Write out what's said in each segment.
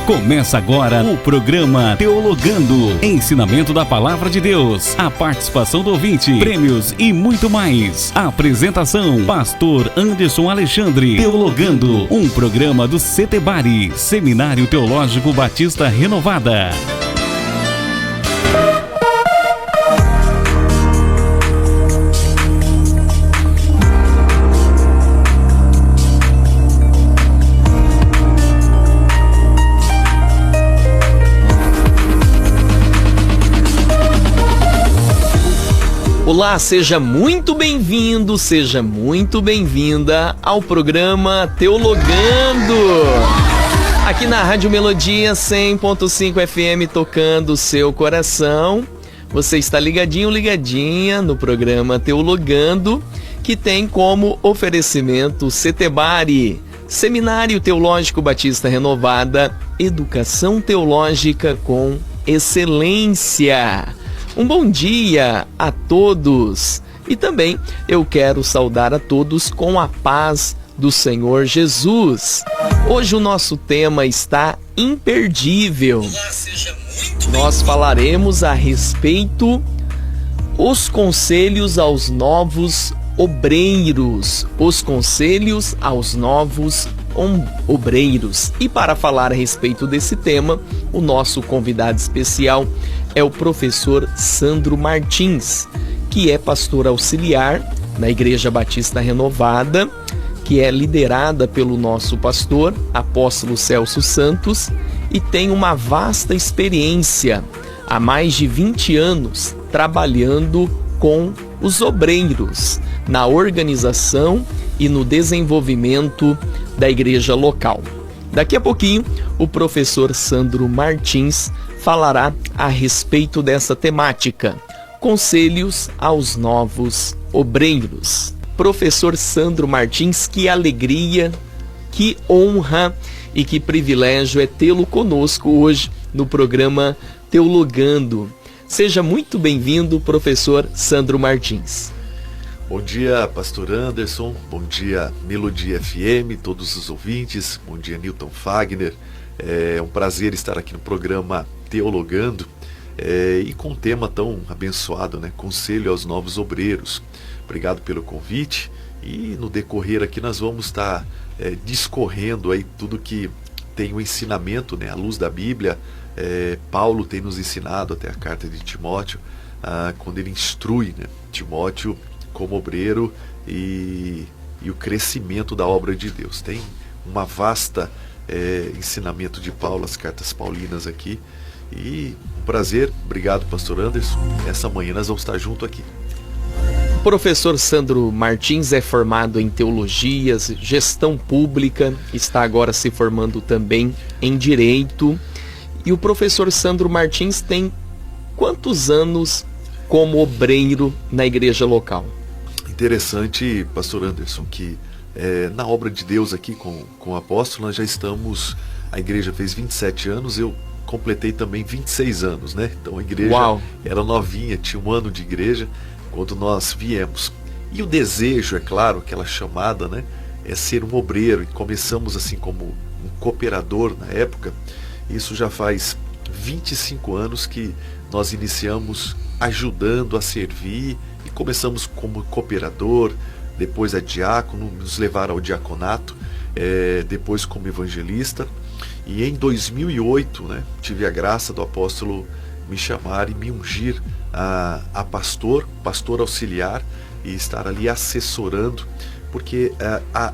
Começa agora o programa Teologando, ensinamento da Palavra de Deus, a participação do ouvinte, prêmios e muito mais. Apresentação, Pastor Anderson Alexandre. Teologando, um programa do Setebari, Seminário Teológico Batista Renovada. Olá, seja muito bem-vindo, seja muito bem-vinda ao programa Teologando. Aqui na Rádio Melodia 100.5 FM, tocando o seu coração. Você está ligadinho, ligadinha no programa Teologando, que tem como oferecimento Setebari, Seminário Teológico Batista Renovada, educação teológica com excelência. Um bom dia a todos e também eu quero saudar a todos com a paz do Senhor Jesus. Hoje o nosso tema está imperdível. Nós falaremos a respeito os conselhos aos novos obreiros. Os conselhos aos novos obreiros. E para falar a respeito desse tema, o nosso convidado especial é o professor Sandro Martins, que é pastor auxiliar na Igreja Batista Renovada, que é liderada pelo nosso pastor, apóstolo Celso Santos, e tem uma vasta experiência, há mais de 20 anos, trabalhando com os obreiros, na organização e no desenvolvimento da igreja local. Daqui a pouquinho, o professor Sandro Martins falará a respeito dessa temática, conselhos aos novos obreiros. Professor Sandro Martins, que alegria, que honra e que privilégio é tê-lo conosco hoje no programa Teologando. Seja muito bem-vindo, professor Sandro Martins. Bom dia, pastor Anderson, bom dia, Melodia FM, todos os ouvintes, bom dia, Newton Fagner. É um prazer estar aqui no programa Teologando e com um tema tão abençoado, né? Conselho aos novos obreiros. Obrigado pelo convite e no decorrer aqui nós vamos estar discorrendo aí tudo que tem o ensinamento, né? À luz da Bíblia. Paulo tem nos ensinado até a carta de Timóteo, quando ele instrui, né, Timóteo como obreiro e o crescimento da obra de Deus. Tem uma vasta ensinamento de Paulo, as cartas paulinas aqui. E um prazer, obrigado, pastor Anderson. Essa manhã nós vamos estar junto aqui. O professor Sandro Martins é formado em teologia, gestão pública, está agora se formando também em direito. E o professor Sandro Martins tem quantos anos como obreiro na igreja local? Interessante, pastor Anderson, que na obra de Deus aqui com o apóstolo, nós já estamos, a igreja fez 27 anos, eu completei também 26 anos, né? Então a igreja era novinha, tinha um ano de igreja quando nós viemos. E o desejo, é claro, aquela chamada, né? É ser um obreiro, e começamos assim como um cooperador na época. Isso já faz 25 anos que nós iniciamos ajudando a servir e começamos como cooperador, depois a diácono, nos levaram ao diaconato, depois como evangelista. E em 2008, né, tive a graça do apóstolo me chamar e me ungir a pastor auxiliar e estar ali assessorando, porque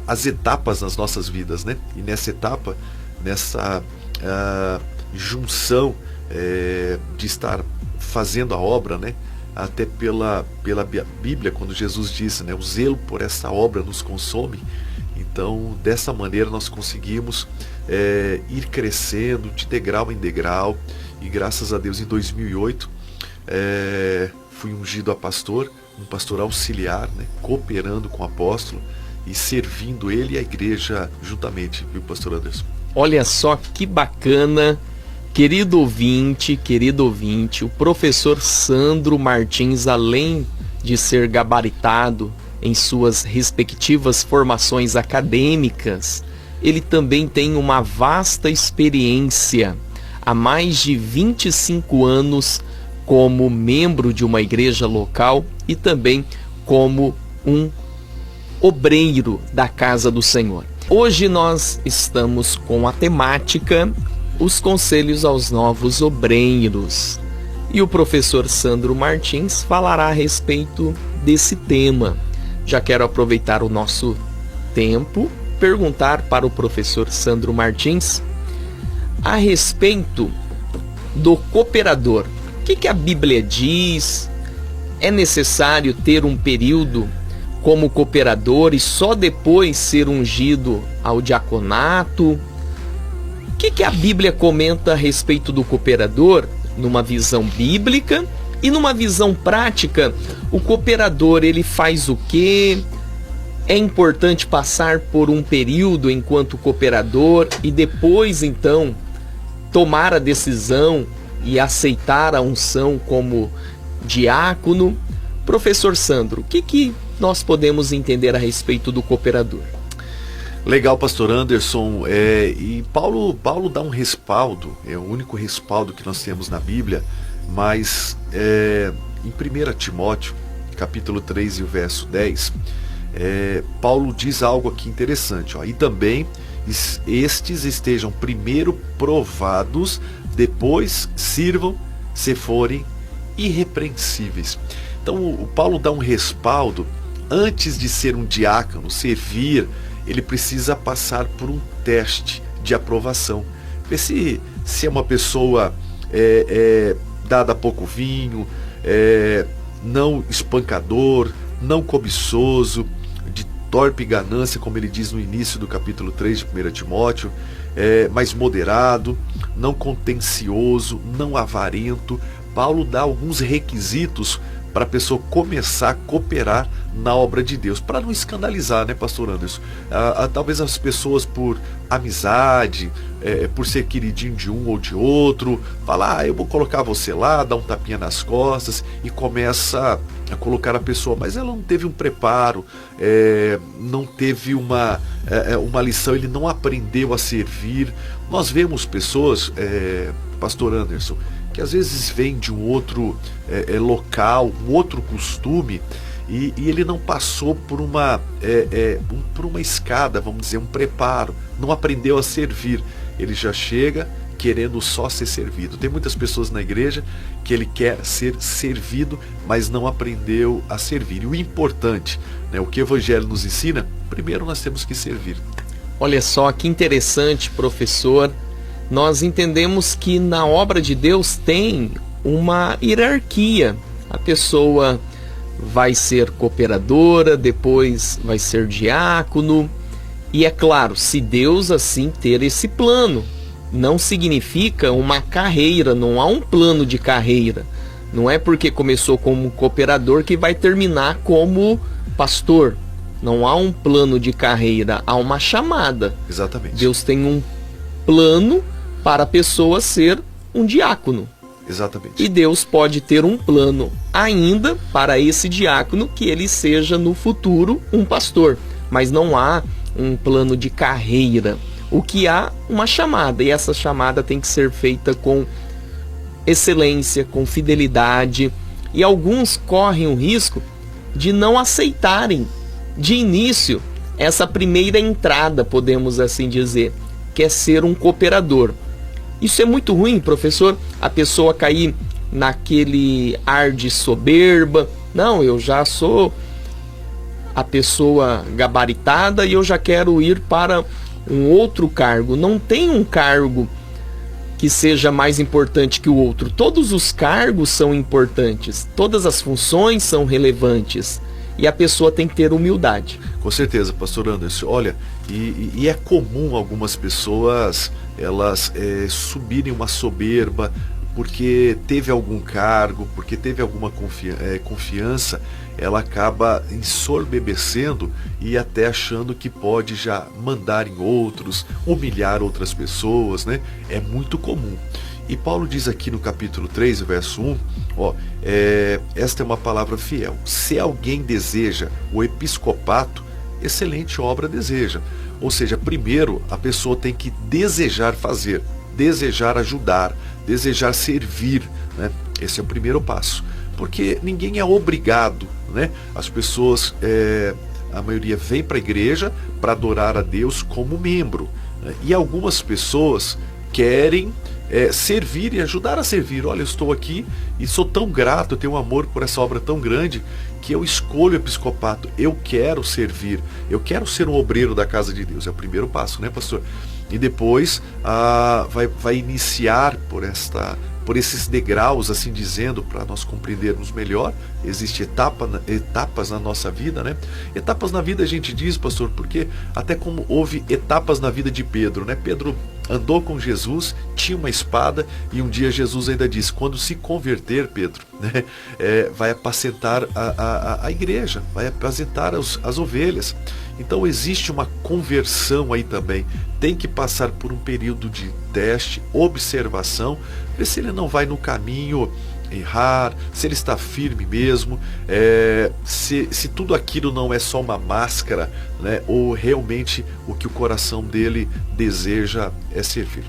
as etapas nas nossas vidas, né? E nessa etapa, nessa junção de estar fazendo a obra, né? Até pela Bíblia, quando Jesus disse, né? O zelo por essa obra nos consome. Então, dessa maneira nós conseguimos ir crescendo de degrau em degrau. E graças a Deus, em 2008, fui ungido a pastor, um pastor auxiliar, né? Cooperando com o apóstolo e servindo ele e a igreja juntamente, viu, pastor Anderson? Olha só que bacana, querido ouvinte, o professor Sandro Martins, além de ser gabaritado em suas respectivas formações acadêmicas, ele também tem uma vasta experiência, há mais de 25 anos como membro de uma igreja local e também como um obreiro da casa do Senhor. Hoje nós estamos com a temática Os Conselhos aos Novos Obreiros. E o professor Sandro Martins falará a respeito desse tema. Já quero aproveitar o nosso tempo, perguntar para o professor Sandro Martins a respeito do cooperador. O que a Bíblia diz? É necessário ter um período como cooperador e só depois ser ungido ao diaconato? O que a Bíblia comenta a respeito do cooperador numa visão bíblica e numa visão prática? O cooperador, ele faz o quê? É importante passar por um período enquanto cooperador e depois então tomar a decisão e aceitar a unção como diácono? Professor Sandro, o que nós podemos entender a respeito do cooperador? Legal, pastor Anderson. E Paulo dá um respaldo, é o único respaldo que nós temos na Bíblia, mas em 1 Timóteo, capítulo 3 e o verso 10, Paulo diz algo aqui interessante. E também estes estejam primeiro provados, depois sirvam, se forem irrepreensíveis. Então o Paulo dá um respaldo. Antes de ser um diácono, servir, ele precisa passar por um teste de aprovação. Ver se é uma pessoa dada a pouco vinho, não espancador, não cobiçoso, de torpe ganância, como ele diz no início do capítulo 3 de 1 Timóteo, mas moderado, não contencioso, não avarento. Paulo dá alguns requisitos para a pessoa começar a cooperar na obra de Deus, para não escandalizar, né, pastor Anderson? Talvez as pessoas, por amizade, por ser queridinho de um ou de outro, falar, eu vou colocar você lá, dar um tapinha nas costas, e começa a colocar a pessoa, mas ela não teve um preparo, não teve uma lição, ele não aprendeu a servir. Nós vemos pessoas, pastor Anderson, que às vezes vem de um outro local, um outro costume, e ele não passou por uma escada, vamos dizer, um preparo, não aprendeu a servir. Ele já chega querendo só ser servido. Tem muitas pessoas na igreja que ele quer ser servido, mas não aprendeu a servir. E o importante, né, o que o Evangelho nos ensina, primeiro nós temos que servir. Olha só que interessante, professor. Nós entendemos que na obra de Deus tem uma hierarquia. A pessoa vai ser cooperadora, depois vai ser diácono. E é claro, se Deus assim ter esse plano, não significa uma carreira, não há um plano de carreira. Não é porque começou como cooperador que vai terminar como pastor. Não há um plano de carreira, há uma chamada. Exatamente. Deus tem um plano para a pessoa ser um diácono. Exatamente. E Deus pode ter um plano ainda para esse diácono que ele seja no futuro um pastor. Mas não há um plano de carreira. O que há, uma chamada. E essa chamada tem que ser feita com excelência, com fidelidade. E alguns correm o risco de não aceitarem de início essa primeira entrada, podemos assim dizer, que é ser um cooperador. Isso é muito ruim, professor, a pessoa cair naquele ar de soberba. Não, eu já sou a pessoa gabaritada e eu já quero ir para um outro cargo. Não tem um cargo que seja mais importante que o outro. Todos os cargos são importantes, todas as funções são relevantes. E a pessoa tem que ter humildade. Com certeza, pastor Anderson. Olha, e é comum algumas pessoas, elas subirem uma soberba, porque teve algum cargo, porque teve alguma confiança, ela acaba ensoberbecendo e até achando que pode já mandar em outros, humilhar outras pessoas, né? É muito comum. E Paulo diz aqui no capítulo 3, verso 1, esta é uma palavra fiel. Se alguém deseja o episcopato, excelente obra deseja. Ou seja, primeiro a pessoa tem que desejar fazer, desejar ajudar, desejar servir, né? Esse é o primeiro passo. Porque ninguém é obrigado, né? As pessoas, a maioria vem para a igreja para adorar a Deus como membro, né? E algumas pessoas querem servir e ajudar a servir. Olha, eu estou aqui e sou tão grato, eu tenho um amor por essa obra tão grande que eu escolho o episcopato, eu quero servir, eu quero ser um obreiro da casa de Deus. É o primeiro passo, né, pastor? E depois vai iniciar por esses degraus, assim dizendo, para nós compreendermos melhor. Existem etapas na nossa vida, né? Etapas na vida a gente diz, pastor, porque até como houve etapas na vida de Pedro, né? Pedro andou com Jesus, tinha uma espada, e um dia Jesus ainda disse: quando se converter, Pedro, né, vai apacentar a igreja, vai apacentar as ovelhas. Então existe uma conversão aí também. Tem que passar por um período de teste, observação, ver se ele não vai no caminho errar, se ele está firme mesmo, se tudo aquilo não é só uma máscara, né, ou realmente o que o coração dele deseja é servir.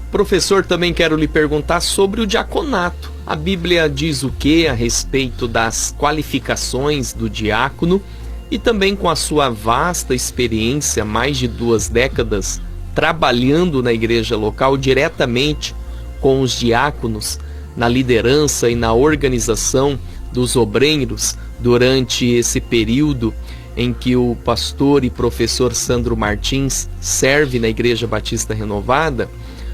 Professor, também quero lhe perguntar sobre o diaconato. A Bíblia diz o que a respeito das qualificações do diácono? E também, com a sua vasta experiência, mais de 2 décadas, trabalhando na igreja local diretamente com os diáconos, na liderança e na organização dos obreiros durante esse período em que o pastor e professor Sandro Martins serve na Igreja Batista Renovada,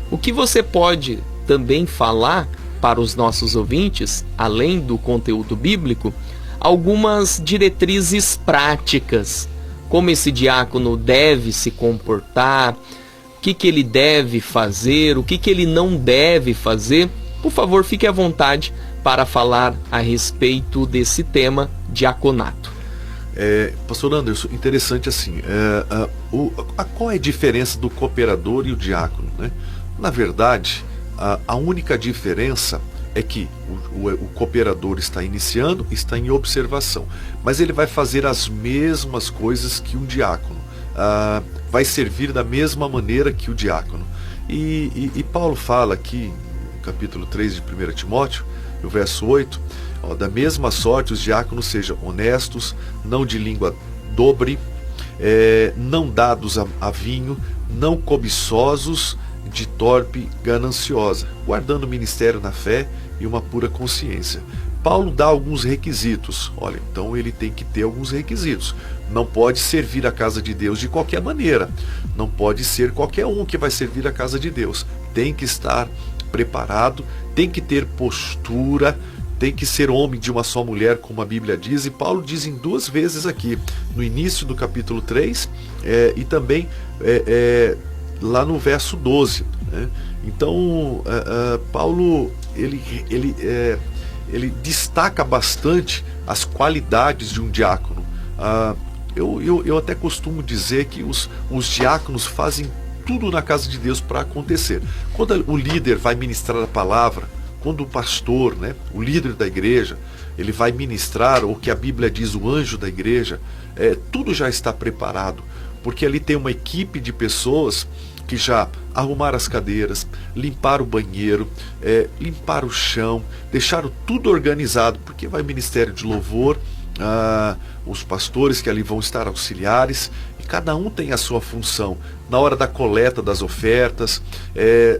o que você pode também falar para os nossos ouvintes, além do conteúdo bíblico, algumas diretrizes práticas, como esse diácono deve se comportar, o que ele deve fazer, o que ele não deve fazer? Por favor, fique à vontade para falar a respeito desse tema, diaconato. Pastor Anderson, interessante assim, qual é a diferença do cooperador e o diácono, né? Na verdade, a única diferença é que o cooperador está iniciando, está em observação, mas ele vai fazer as mesmas coisas que um diácono, vai servir da mesma maneira que o diácono. E Paulo fala aqui, no capítulo 3 de 1 Timóteo, no verso 8, da mesma sorte os diáconos sejam honestos, não de língua dobre, não dados a vinho, não cobiçosos, de torpe gananciosa, guardando o ministério na fé e uma pura consciência. Paulo dá alguns requisitos. Olha, então ele tem que ter alguns requisitos. Não pode servir a casa de Deus de qualquer maneira. Não pode ser qualquer um que vai servir a casa de Deus. Tem que estar preparado, tem que ter postura, tem que ser homem de uma só mulher, como a Bíblia diz. E Paulo diz em 2 vezes aqui, no início do capítulo 3 e também lá no verso 12, né? Então Paulo ele destaca bastante as qualidades de um diácono. Eu até costumo dizer que os diáconos fazem tudo na casa de Deus para acontecer. Quando o líder vai ministrar a palavra, quando o pastor, né, o líder da igreja, ele vai ministrar o que a Bíblia diz, o anjo da igreja, tudo já está preparado, porque ali tem uma equipe de pessoas que já arrumaram as cadeiras, limparam o banheiro, limparam o chão, deixaram tudo organizado, porque vai o ministério de louvor, os pastores que ali vão estar auxiliares, e cada um tem a sua função. Na hora da coleta das ofertas,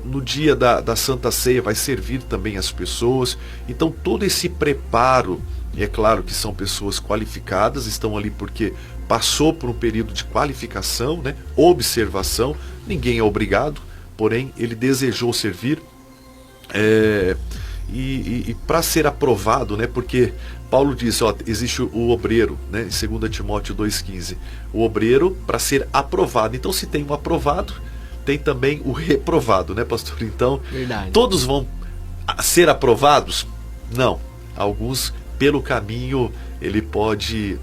no dia da Santa Ceia vai servir também as pessoas. Então todo esse preparo, e é claro que são pessoas qualificadas, estão ali porque passou por um período de qualificação, né? Observação. Ninguém é obrigado, porém ele desejou servir, e para ser aprovado, né? Porque Paulo diz, existe o obreiro, né? Em 2 Timóteo 2,15, o obreiro para ser aprovado. Então, se tem um aprovado, tem também o reprovado, né, pastor? Então, verdade. Todos vão ser aprovados? Não. Alguns, pelo caminho, ele pode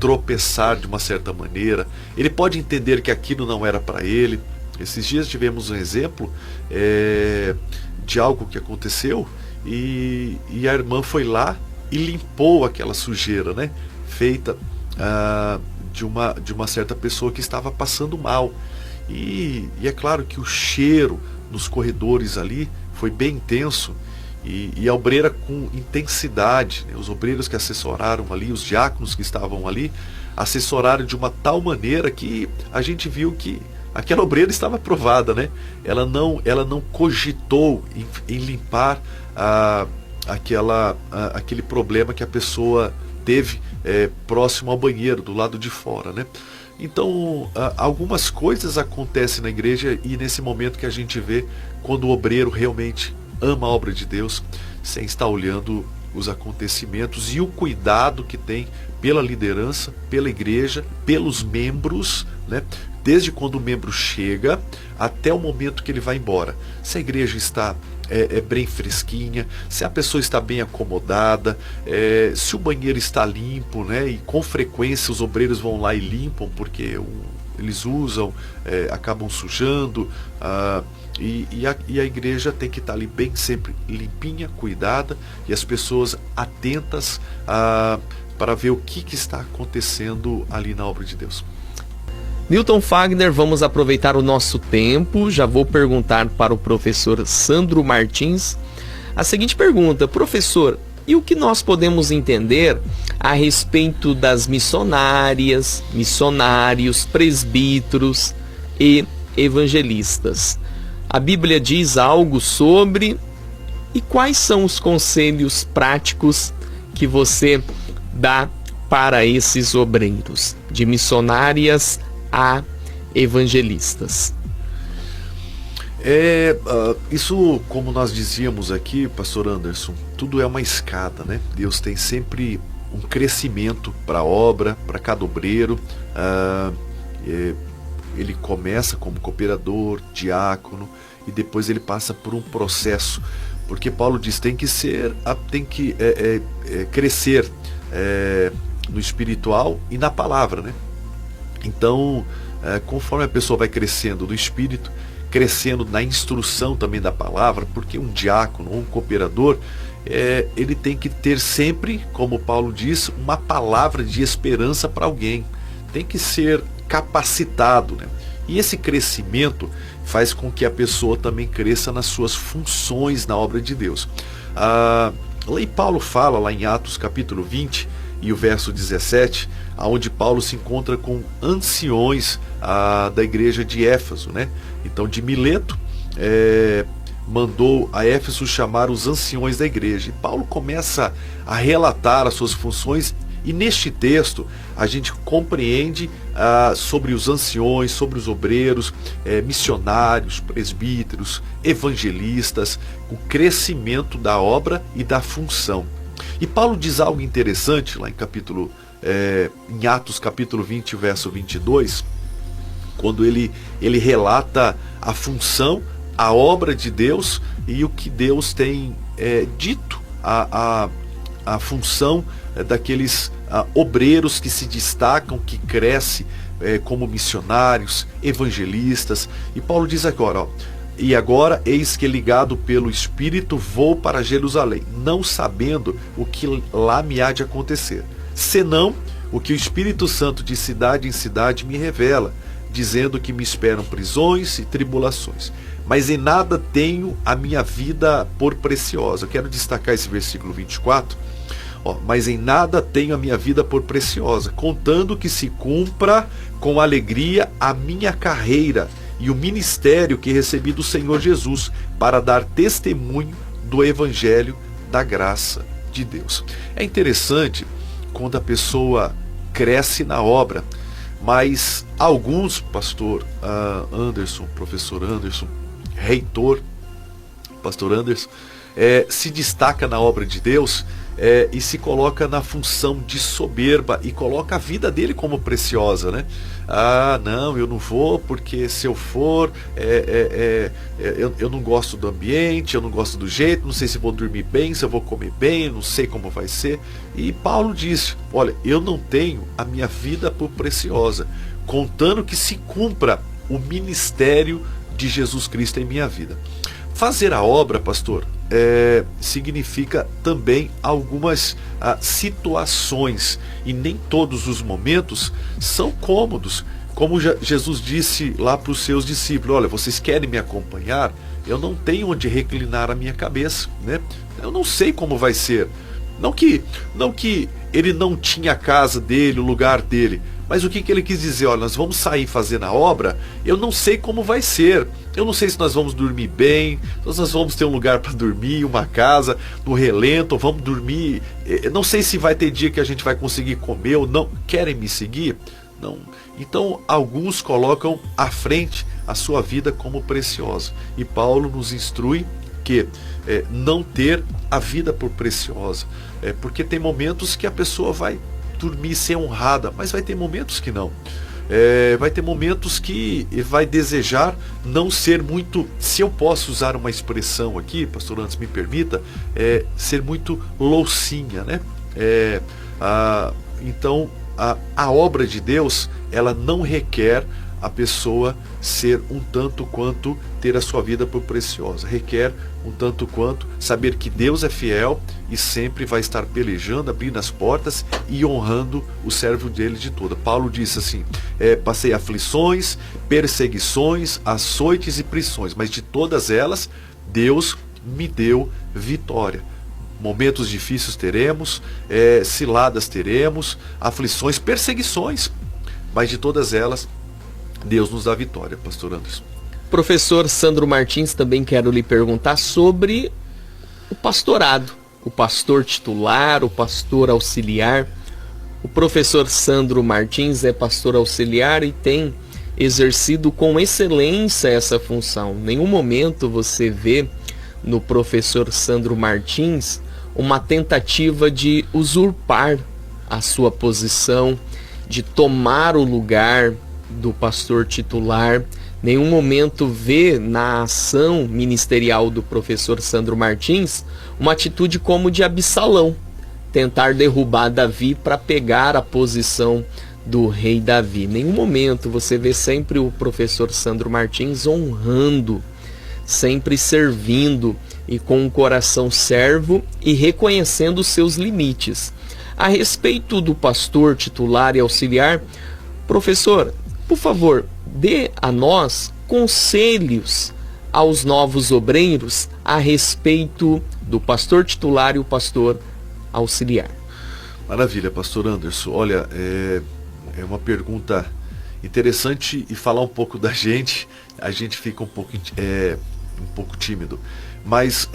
tropeçar de uma certa maneira, ele pode entender que aquilo não era para ele. Esses dias tivemos um exemplo de algo que aconteceu, e a irmã foi lá e limpou aquela sujeira, né, feita de uma certa pessoa que estava passando mal. E é claro que o cheiro nos corredores ali foi bem intenso, e a obreira com intensidade, né? Os obreiros que assessoraram ali, os diáconos que estavam ali, assessoraram de uma tal maneira que a gente viu que aquela obreira estava aprovada, né? Ela não cogitou em limpar aquele problema que a pessoa teve próximo ao banheiro, do lado de fora, né? Então, algumas coisas acontecem na igreja, e nesse momento que a gente vê quando o obreiro realmente ama a obra de Deus, sem estar olhando os acontecimentos, e o cuidado que tem pela liderança, pela igreja, pelos membros, né? Desde quando o membro chega até o momento que ele vai embora. Se a igreja está bem fresquinha, se a pessoa está bem acomodada, se o banheiro está limpo, né? E com frequência os obreiros vão lá e limpam, porque eles usam, acabam sujando, e a igreja tem que estar ali bem sempre limpinha, cuidada, e as pessoas atentas para ver o que está acontecendo ali na obra de Deus. Newton Fagner, vamos aproveitar o nosso tempo. Já vou perguntar para o professor Sandro Martins a seguinte pergunta: professor, e o que nós podemos entender a respeito das missionárias, missionários, presbíteros e evangelistas? A Bíblia diz algo sobre, e quais são os conselhos práticos que você dá para esses obreiros, de missionárias a evangelistas? Isso, como nós dizíamos aqui, pastor Anderson, tudo é uma escada, né? Deus tem sempre um crescimento para a obra, para cada obreiro. Ele começa como cooperador, diácono, e depois ele passa por um processo, porque Paulo diz tem que crescer no espiritual e na palavra, né? Então, conforme a pessoa vai crescendo no espírito, crescendo na instrução também da palavra, porque um diácono ou um cooperador, ele tem que ter sempre, como Paulo diz, uma palavra de esperança para alguém. Tem que ser capacitado, né? E esse crescimento faz com que a pessoa também cresça nas suas funções na obra de Deus. Lá Paulo fala, lá em Atos capítulo 20 e o verso 17, onde Paulo se encontra com anciões da igreja de Éfeso, né? Então, de Mileto, mandou a Éfeso chamar os anciões da igreja. E Paulo começa a relatar as suas funções, e neste texto a gente compreende sobre os anciões, sobre os obreiros, missionários, presbíteros, evangelistas, o crescimento da obra e da função. E Paulo diz algo interessante lá em Atos capítulo 20, verso 22, quando ele relata a função, a obra de Deus e o que Deus tem dito, a função daqueles obreiros que se destacam, que crescem como missionários, evangelistas. E Paulo diz agora, e agora eis que, ligado pelo Espírito, vou para Jerusalém, não sabendo o que lá me há de acontecer, senão o que o Espírito Santo de cidade em cidade me revela, dizendo que me esperam prisões e tribulações. Mas em nada tenho a minha vida por preciosa. Eu quero destacar esse versículo 24. Mas em nada tenho a minha vida por preciosa, contando que se cumpra com alegria a minha carreira e o ministério que recebi do Senhor Jesus, para dar testemunho do Evangelho da graça de Deus. É interessante quando a pessoa cresce na obra, mas alguns, pastor Anderson, professor Anderson, reitor, pastor Anderson, se destaca na obra de Deus e se coloca na função de soberba e coloca a vida dele como preciosa, né? Não, eu não vou, porque se eu for, eu não gosto do ambiente, eu não gosto do jeito, não sei se vou dormir bem, se eu vou comer bem, não sei como vai ser. E Paulo disse, olha, eu não tenho a minha vida por preciosa, contando que se cumpra o ministério de Jesus Cristo em minha vida. Fazer a obra, pastor, significa também algumas situações, e nem todos os momentos são cômodos. Como Jesus disse lá para os seus discípulos: olha, vocês querem me acompanhar? Eu não tenho onde reclinar a minha cabeça, né? Eu não sei como vai ser. Não que ele não tinha a casa dele, o lugar dele, mas o que ele quis dizer? Olha, nós vamos sair fazendo a obra, eu não sei como vai ser. Eu não sei se nós vamos dormir bem, se nós vamos ter um lugar para dormir, uma casa no relento, ou vamos dormir. Não sei se vai ter dia que a gente vai conseguir comer ou não. Querem me seguir? Não. Então, alguns colocam à frente a sua vida como preciosa. E Paulo nos instrui que não ter a vida por preciosa. Porque tem momentos que a pessoa vai dormir ser honrada, mas vai ter momentos que não. Vai ter momentos que vai desejar não ser muito, se eu posso usar uma expressão aqui, pastor, antes me permita, ser muito loucinha, né? Então, a obra de Deus, ela não requer a pessoa ser um tanto quanto ter a sua vida por preciosa. Requer um tanto quanto saber que Deus é fiel e sempre vai estar pelejando, abrindo as portas e honrando o servo dele de toda. Paulo disse assim: passei aflições, perseguições, açoites e prisões, mas de todas elas Deus me deu vitória. Momentos difíceis teremos, ciladas teremos, aflições, perseguições, mas de todas elas Deus nos dá vitória, pastor Anderson. Professor Sandro Martins, também quero lhe perguntar sobre o pastorado, o pastor titular, o pastor auxiliar. O professor Sandro Martins é pastor auxiliar e tem exercido com excelência essa função. Em nenhum momento você vê no professor Sandro Martins uma tentativa de usurpar a sua posição, de tomar o lugar do pastor titular. Nenhum momento vê na ação ministerial do professor Sandro Martins uma atitude como de Absalão, tentar derrubar Davi para pegar a posição do rei Davi. Nenhum momento você vê sempre o professor Sandro Martins honrando, sempre servindo e com um coração servo e reconhecendo os seus limites. A respeito do pastor titular e auxiliar, professor, por favor, dê a nós conselhos aos novos obreiros a respeito do pastor titular e o pastor auxiliar. Maravilha, pastor Anderson. Olha, é uma pergunta interessante, e falar um pouco da gente, a gente fica um pouco tímido. Mas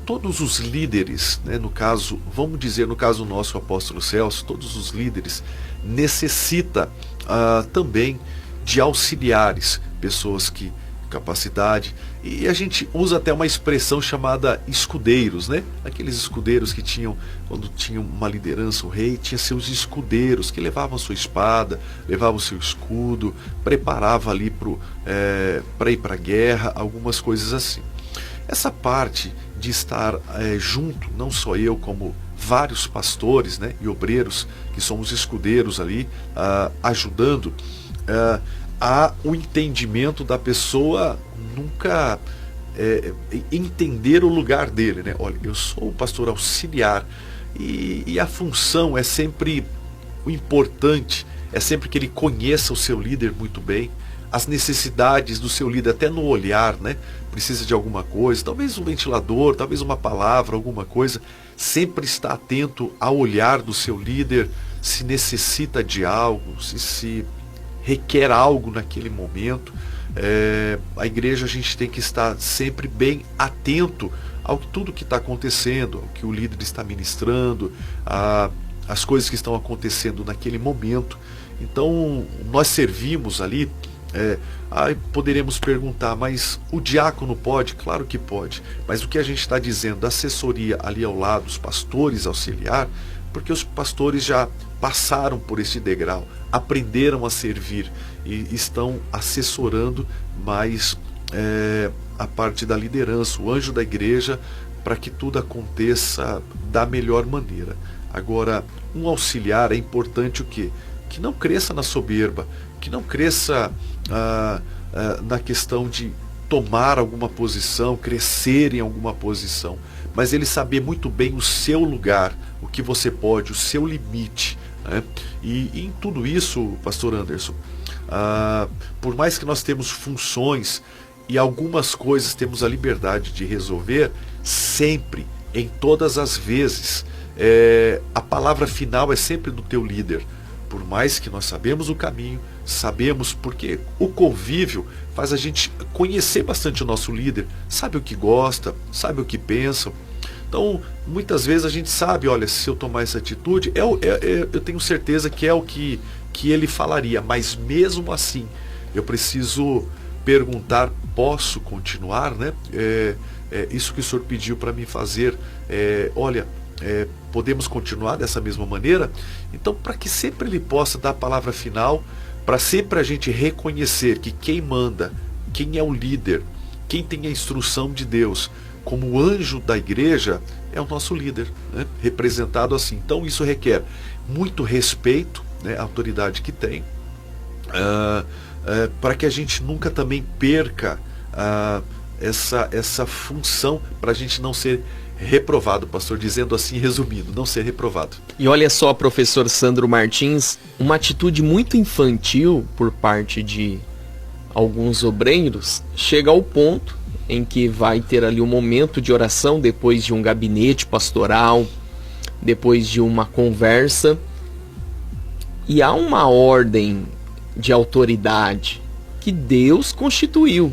todos os líderes, né, no caso, vamos dizer, no caso nosso, o apóstolo Celso, todos os líderes necessita também de auxiliares, pessoas que capacidade, e a gente usa até uma expressão chamada escudeiros, né? Aqueles escudeiros que tinham, quando tinha uma liderança, o rei tinha seus escudeiros que levavam sua espada, levavam seu escudo, preparava ali para ir para a guerra, algumas coisas assim. Essa parte de estar junto, não só eu, como vários pastores, né, e obreiros que somos escudeiros ali, ajudando a o entendimento da pessoa nunca entender o lugar dele, né? Olha, eu sou o pastor auxiliar e a função é sempre o importante, é sempre que ele conheça o seu líder muito bem, as necessidades do seu líder, até no olhar, né? Precisa de alguma coisa, talvez um ventilador, talvez uma palavra, alguma coisa. Sempre está atento ao olhar do seu líder, se necessita de algo, se requer algo naquele momento. A igreja, a gente tem que estar sempre bem atento ao tudo que está acontecendo, ao que o líder está ministrando, as coisas que estão acontecendo naquele momento. Então, nós servimos ali. Poderemos perguntar, mas o diácono pode? Claro que pode, mas o que a gente está dizendo da assessoria ali ao lado, os pastores auxiliar, porque os pastores já passaram por esse degrau, aprenderam a servir e estão assessorando mais a parte da liderança, o anjo da igreja, para que tudo aconteça da melhor maneira. Agora, um auxiliar é importante o quê? Que não cresça na soberba, que não cresça na questão de tomar alguma posição, crescer em alguma posição, mas ele saber muito bem o seu lugar, o que você pode, o seu limite, né? E em tudo isso, pastor Anderson, por mais que nós temos funções e algumas coisas temos a liberdade de resolver, sempre, em todas as vezes, a palavra final é sempre do teu líder. Por mais que nós sabemos o caminho, sabemos porque o convívio faz a gente conhecer bastante o nosso líder, sabe o que gosta, sabe o que pensa. Então, muitas vezes a gente sabe, olha, se eu tomar essa atitude, eu tenho certeza que é o que ele falaria, mas mesmo assim, eu preciso perguntar, posso continuar, né? Isso que o senhor pediu para mim fazer, olha, podemos continuar dessa mesma maneira? Então, para que sempre ele possa dar a palavra final, para sempre a gente reconhecer que quem manda, quem é o líder, quem tem a instrução de Deus, como anjo da igreja, é o nosso líder, né? Representado assim. Então, isso requer muito respeito, né, a autoridade que tem, para que a gente nunca também perca essa função, para a gente não ser reprovado, pastor, dizendo assim, resumindo, não ser reprovado. E olha só, professor Sandro Martins, uma atitude muito infantil por parte de alguns obreiros chega ao ponto em que vai ter ali um momento de oração depois de um gabinete pastoral, depois de uma conversa, e há uma ordem de autoridade que Deus constituiu,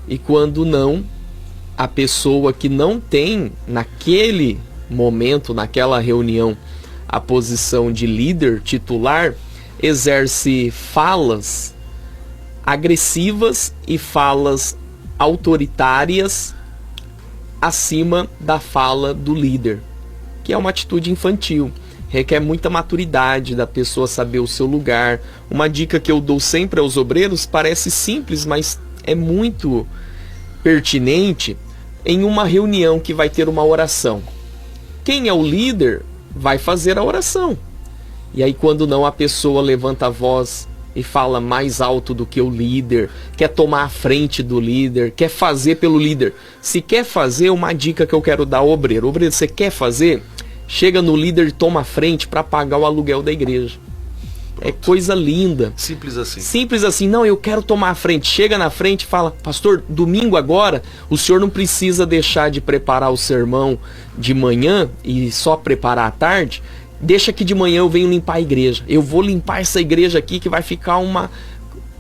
e quando não, a pessoa que não tem naquele momento, naquela reunião, a posição de líder titular, exerce falas agressivas e falas autoritárias acima da fala do líder, que é uma atitude infantil. Requer muita maturidade da pessoa saber o seu lugar. Uma dica que eu dou sempre aos obreiros, parece simples, mas é muito pertinente. Em uma reunião que vai ter uma oração, quem é o líder vai fazer a oração. E aí, quando não, a pessoa levanta a voz e fala mais alto do que o líder, quer tomar a frente do líder, quer fazer pelo líder. Se quer fazer, uma dica que eu quero dar ao obreiro: obreiro, você quer fazer? Chega no líder e toma a frente para pagar o aluguel da igreja. Pronto. É coisa linda. Simples assim. Simples assim. Não, eu quero tomar a frente. Chega na frente e fala: pastor, domingo agora, o senhor não precisa deixar de preparar o sermão de manhã e só preparar à tarde. Deixa que de manhã eu venho limpar a igreja. Eu vou limpar essa igreja aqui, que vai ficar uma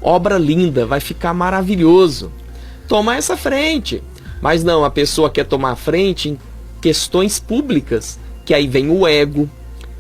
obra linda, vai ficar maravilhoso. Tomar essa frente. Mas não, a pessoa quer tomar a frente em questões públicas, que aí vem o ego,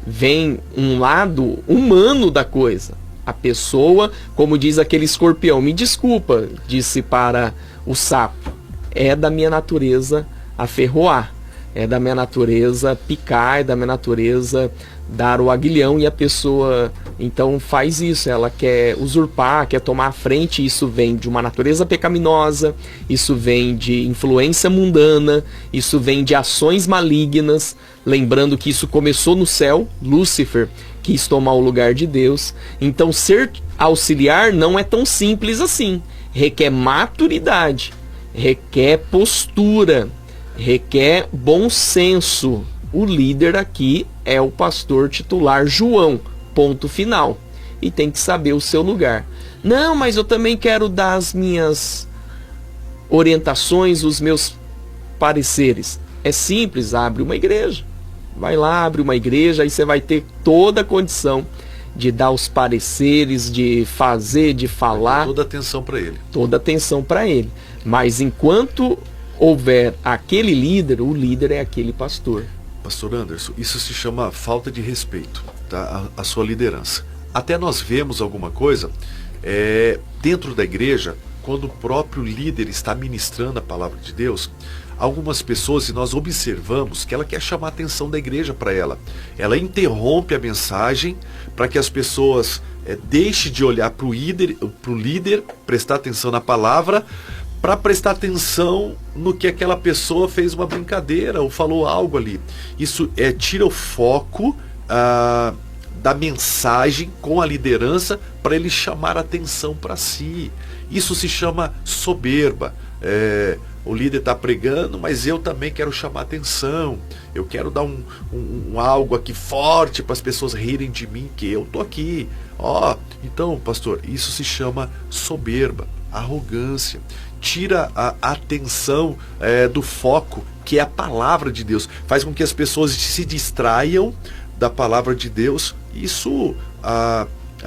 vem um lado humano da coisa. A pessoa, como diz aquele escorpião, me desculpa, disse para o sapo, é da minha natureza aferroar, é da minha natureza picar, é da minha natureza dar o aguilhão, e a pessoa então faz isso, ela quer usurpar, quer tomar a frente. Isso vem de uma natureza pecaminosa, isso vem de influência mundana, isso vem de ações malignas. Lembrando que isso começou no céu, Lúcifer quis tomar o lugar de Deus. Então ser auxiliar não é tão simples assim, requer maturidade, requer postura, requer bom senso. O líder aqui é o pastor titular João, ponto final, e tem que saber o seu lugar. Não, mas eu também quero dar as minhas orientações, os meus pareceres. É simples, abre uma igreja. Vai lá, abre uma igreja, aí você vai ter toda a condição de dar os pareceres, de fazer, de falar. Toda atenção para ele. Toda atenção para ele. Mas enquanto houver aquele líder, o líder é aquele pastor. Pastor Anderson, isso se chama falta de respeito, tá? A sua liderança. Até nós vemos alguma coisa dentro da igreja, quando o próprio líder está ministrando a palavra de Deus, algumas pessoas, e nós observamos que ela quer chamar a atenção da igreja para ela. Ela interrompe a mensagem para que as pessoas deixem de olhar para o líder, prestar atenção na palavra, para prestar atenção no que aquela pessoa fez uma brincadeira ou falou algo ali. Isso tira o foco da mensagem com a liderança para ele chamar a atenção para si. Isso se chama soberba. O líder está pregando, mas eu também quero chamar atenção. Eu quero dar um algo aqui forte para as pessoas rirem de mim, que eu tô aqui. Então, pastor, isso se chama soberba, arrogância. Tira a atenção do foco, que é a palavra de Deus. Faz com que as pessoas se distraiam da palavra de Deus. Isso, à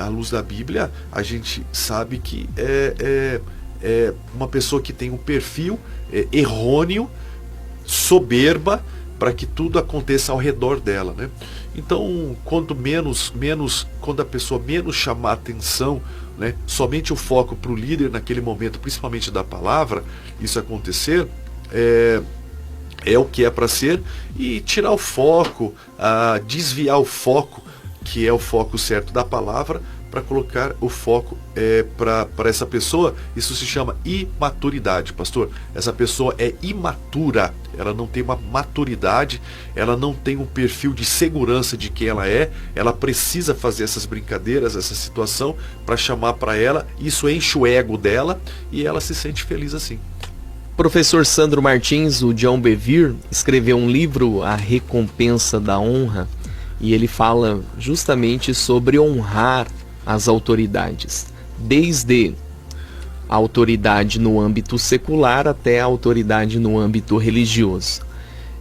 luz da Bíblia, a gente sabe que é uma pessoa que tem um perfil errôneo, soberba, para que tudo aconteça ao redor dela, né? Então, quando a pessoa menos chamar atenção, né, somente o foco para o líder naquele momento, principalmente da palavra, isso acontecer, é o que é para ser, e tirar o foco, desviar o foco, que é o foco certo da palavra, para colocar o foco para essa pessoa. Isso se chama imaturidade, pastor. Essa pessoa é imatura, ela não tem uma maturidade, ela não tem um perfil de segurança de quem ela precisa fazer essas brincadeiras, essa situação, para chamar para ela, isso enche o ego dela e ela se sente feliz assim. Professor Sandro Martins, o John Bevere, escreveu um livro, A Recompensa da Honra, e ele fala justamente sobre honrar as autoridades, desde a autoridade no âmbito secular até a autoridade no âmbito religioso.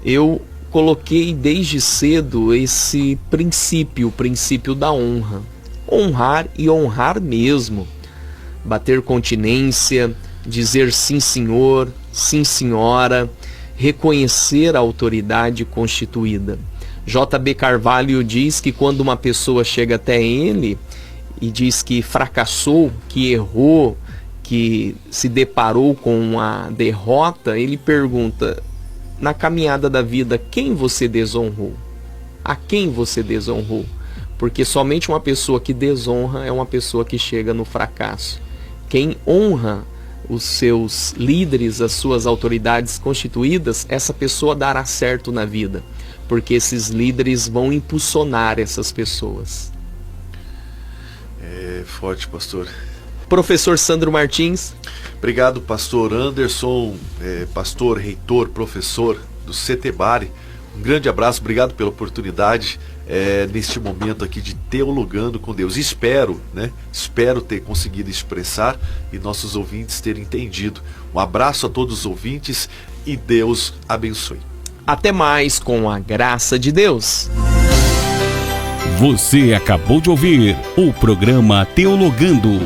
Eu coloquei desde cedo esse princípio, o princípio da honra. Honrar e honrar mesmo. Bater continência, dizer sim senhor, sim senhora, reconhecer a autoridade constituída. J.B. Carvalho diz que quando uma pessoa chega até ele e diz que fracassou, que errou, que se deparou com uma derrota, ele pergunta, na caminhada da vida, quem você desonrou? A quem você desonrou? Porque somente uma pessoa que desonra é uma pessoa que chega no fracasso. Quem honra os seus líderes, as suas autoridades constituídas, essa pessoa dará certo na vida, porque esses líderes vão impulsionar essas pessoas. É forte, pastor. Professor Sandro Martins. Obrigado, pastor Anderson, pastor, reitor, professor do CETEBARE. Um grande abraço, obrigado pela oportunidade neste momento aqui de teologando com Deus. Espero ter conseguido expressar e nossos ouvintes terem entendido. Um abraço a todos os ouvintes e Deus abençoe. Até mais, com a graça de Deus. Você acabou de ouvir o programa Teologando.